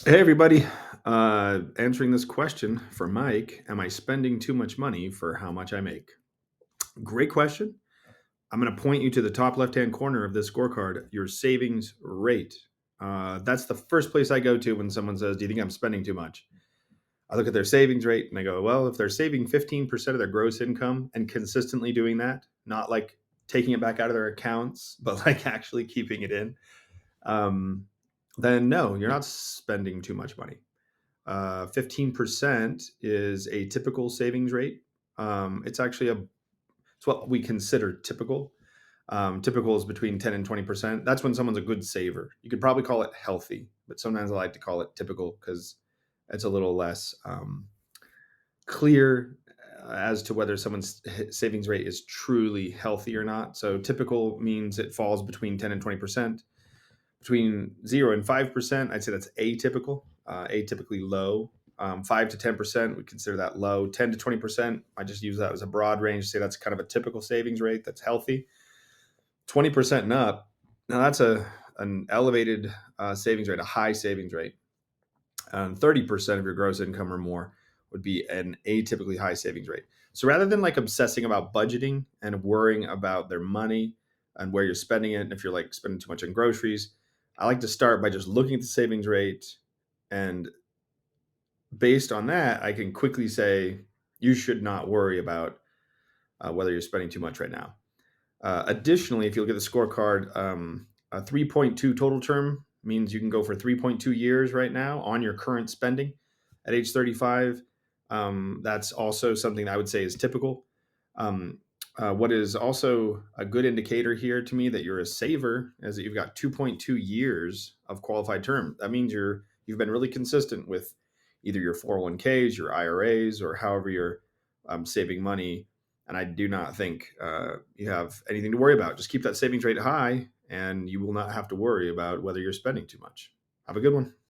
Hey, everybody. Answering this question for Mike. Am I spending too much money for how much I make? Great question. I'm going to point you to the top left hand corner of this scorecard, your savings rate. That's the first place I go to when someone says, "Do you think I'm spending too much?" I look at their savings rate and I go, well, if they're saving 15% of their gross income and consistently doing that, not like taking it back out of their accounts, but like actually keeping it in, um, then no, you're not spending too much money. 15% is a typical savings rate. It's actually it's what we consider typical. Typical is between 10 and 20%. That's when someone's a good saver. You could probably call it healthy, but sometimes I like to call it typical because it's a little less clear as to whether someone's savings rate is truly healthy or not. So typical means it falls between 10 and 20%. Between 0 and 5%, I'd say that's atypical, atypically low. 5 to 10%, we consider that low. 10 to 20%, I just use that as a broad range to say that's kind of a typical savings rate that's healthy. 20% and up, now that's an elevated savings rate, a high savings rate. 30% of your gross income or more would be an atypically high savings rate. So rather than like obsessing about budgeting and worrying about their money and where you're spending it, and if you're like spending too much on groceries, I like to start by just looking at the savings rate. And based on that, I can quickly say you should not worry about whether you're spending too much right now. Additionally, if you look at the scorecard, a 3.2 total term means you can go for 3.2 years right now on your current spending at age 35. That's also something that I would say is typical. Um, what is also a good indicator here to me that you're a saver is that you've got 2.2 years of qualified term. That means you've been really consistent with either your 401ks, your IRAs, or however you're saving money. And I do not think you have anything to worry about. Just keep that savings rate high, and you will not have to worry about whether you're spending too much. Have a good one.